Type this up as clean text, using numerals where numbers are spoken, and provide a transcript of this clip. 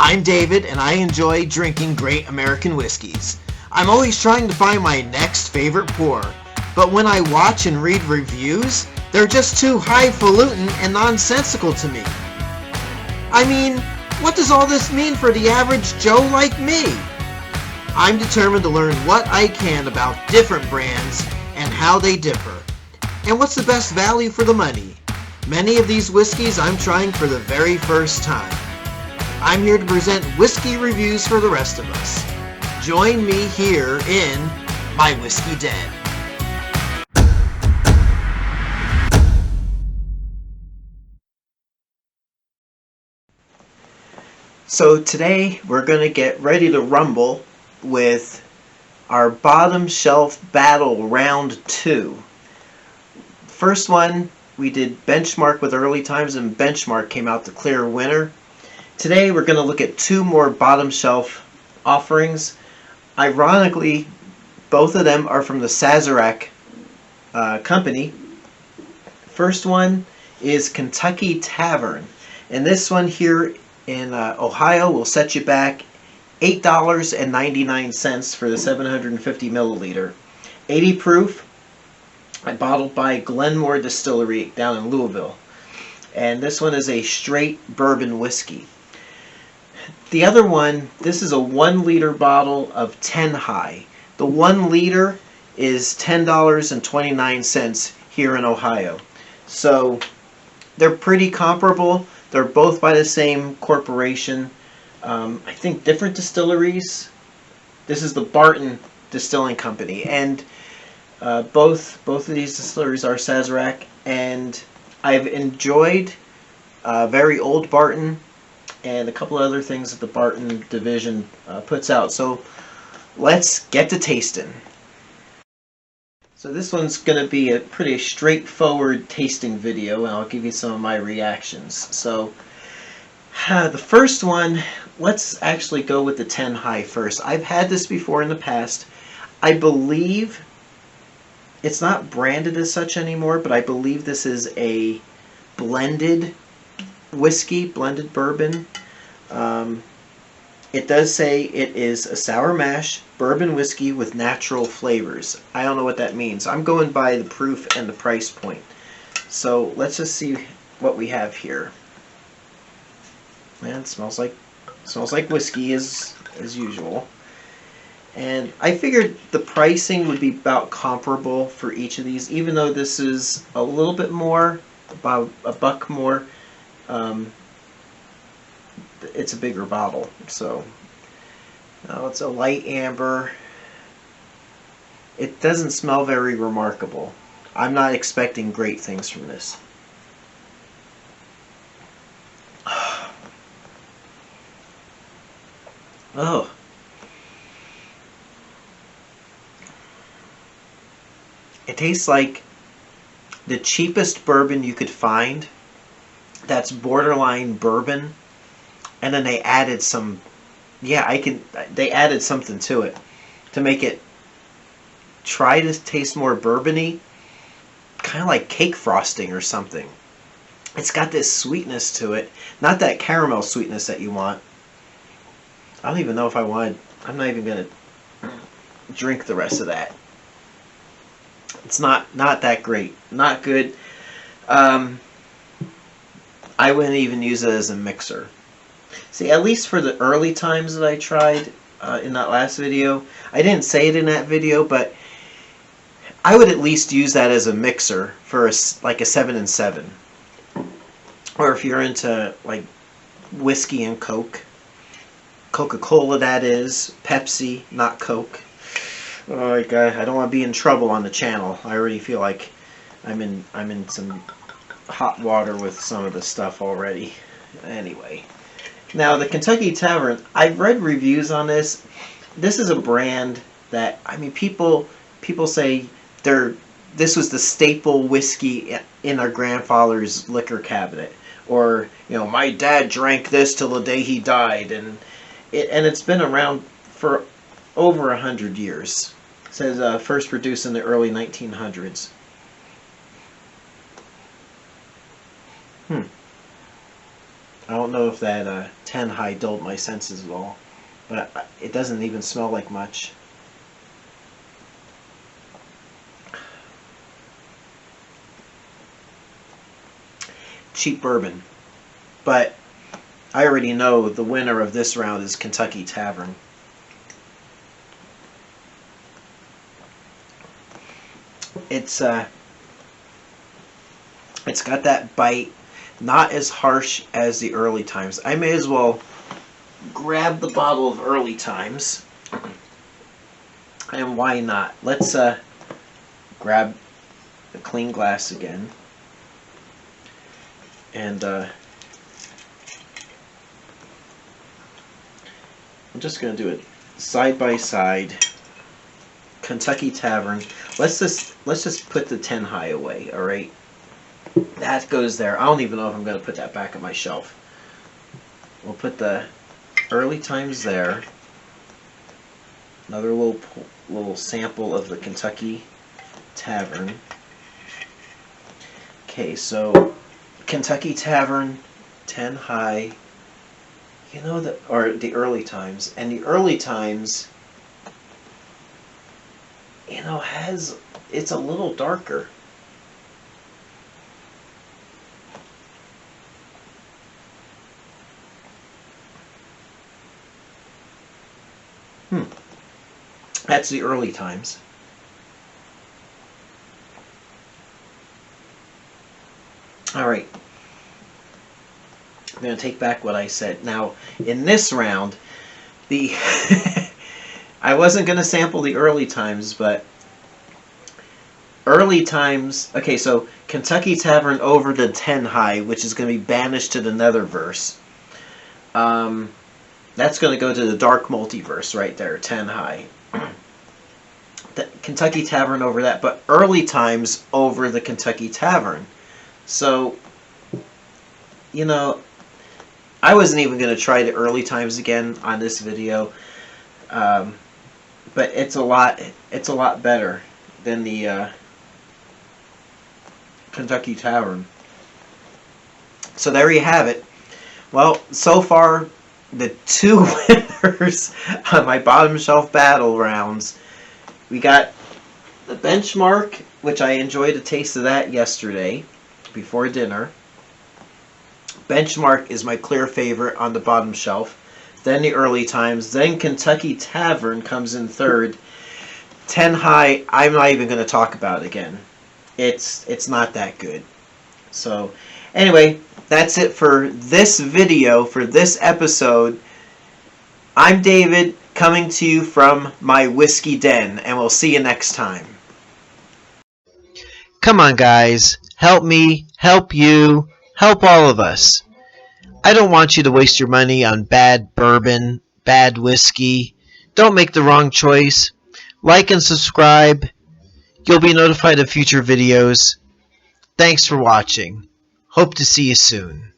I'm David, and I enjoy drinking great American whiskeys. I'm always trying to find my next favorite pour, but when I watch and read reviews, they're just too highfalutin and nonsensical to me. I mean, what does all this mean for the average Joe like me? I'm determined to learn what I can about different brands and how they differ, and what's the best value for the money. Many of these whiskeys I'm trying for the very first time. I'm here to present whiskey reviews for the rest of us. Join me here in My Whiskey Den. So today we're going to get ready to rumble with our bottom shelf battle round 2. First one we did Benchmark with Early Times, and Benchmark came out the clear winner. Today we're going to look at 2 more bottom shelf offerings. Ironically, both of them are from the Sazerac company. First one is Kentucky Tavern, and this one here in Ohio will set you back $8.99 for the 750 milliliter. 80 proof, bottled by Glenmore Distillery down in Louisville. And this one is a straight bourbon whiskey. The other one, this is a 1 liter bottle of 10 high. The 1 liter is $10.29 here in Ohio. So they're pretty comparable. They're both by the same corporation. I think different distilleries. This is the Barton Distilling Company, and both of these distilleries are Sazerac, and I've enjoyed very old Barton and a couple other things that the Barton division puts out. So let's get to tasting. So this one's going to be a pretty straightforward tasting video, and I'll give you some of my reactions. So the first one, let's actually go with the 10 high first. I've had this before in the past. I believe it's not branded as such anymore, but I believe this is a blended whiskey, blended bourbon. It does say it is a sour mash bourbon whiskey with natural flavors. I don't know what that means. I'm going by the proof and the price point. So let's just see what we have here. Man, it smells like whiskey as usual. And I figured the pricing would be about comparable for each of these, even though this is a little bit more, about $1 more. It's a bigger bottle, so it's a light amber. It doesn't smell very remarkable. I'm not expecting great things from this. Oh. It tastes like the cheapest bourbon you could find that's borderline bourbon, and then they added some, they added something to it to make it try to taste more bourbony, kind of like cake frosting or something. It's got this sweetness to it, not that caramel sweetness that you want. I don't even know if I want, I'm not even going to drink the rest of that. It's not that great. Not good. I wouldn't even use it as a mixer. See, at least for the early times that I tried in that last video, I didn't say it in that video, but I would at least use that as a mixer for like a 7 and 7. Or if you're into like whiskey and Coke. Coca-Cola, that is. Pepsi, not Coke. Oh my God, I don't want to be in trouble on the channel. I already feel like I'm in some hot water with some of the stuff already. Anyway, now the Kentucky Tavern, I've read reviews on this. This is a brand that, I mean, people say this was the staple whiskey in our grandfather's liquor cabinet, or my dad drank this till the day he died, and it's been around for over 100 years. It says first produced in the early 1900s. I don't know if that 10 high dulled my senses at all, but it doesn't even smell like much. Cheap bourbon, but I already know the winner of this round is Kentucky Tavern. It's got that bite, not as harsh as the Early Times. I may as well grab the bottle of Early Times, and why not? Let's grab the clean glass again, and I'm just gonna do it side by side. Kentucky Tavern. Let's just put the 10 high away. All right, that goes there. I don't even know if I'm gonna put that back on my shelf. We'll put the Early Times there. Another little sample of the Kentucky Tavern. Okay, so Kentucky Tavern, 10 high. You know or the Early Times, and the Early Times, you know, it's a little darker. That's the Early Times. All right. I'm going to take back what I said. Now, in this round, the I wasn't going to sample the Early Times, but Early Times. Okay, so Kentucky Tavern over the 10 high, which is going to be banished to the Netherverse. That's going to go to the Dark Multiverse right there, 10 high. The Kentucky Tavern over that, but Early Times over the Kentucky Tavern. So, you know, I wasn't even going to try the Early Times again on this video, but it's a lot better than the Kentucky Tavern. So there you have it. Well, so far, the two winners on my bottom shelf battle rounds. We got the Benchmark, which I enjoyed a taste of that yesterday before dinner. Benchmark is my clear favorite on the bottom shelf. Then the Early Times. Then Kentucky Tavern comes in third. 10 high, I'm not even going to talk about it again. It's not that good. So, anyway, that's it for this video, for this episode. I'm David, coming to you from my whiskey den, and we'll see you next time. Come on, guys. Help me, help you, help all of us. I don't want you to waste your money on bad bourbon, bad whiskey. Don't make the wrong choice. Like and subscribe. You'll be notified of future videos. Thanks for watching. Hope to see you soon.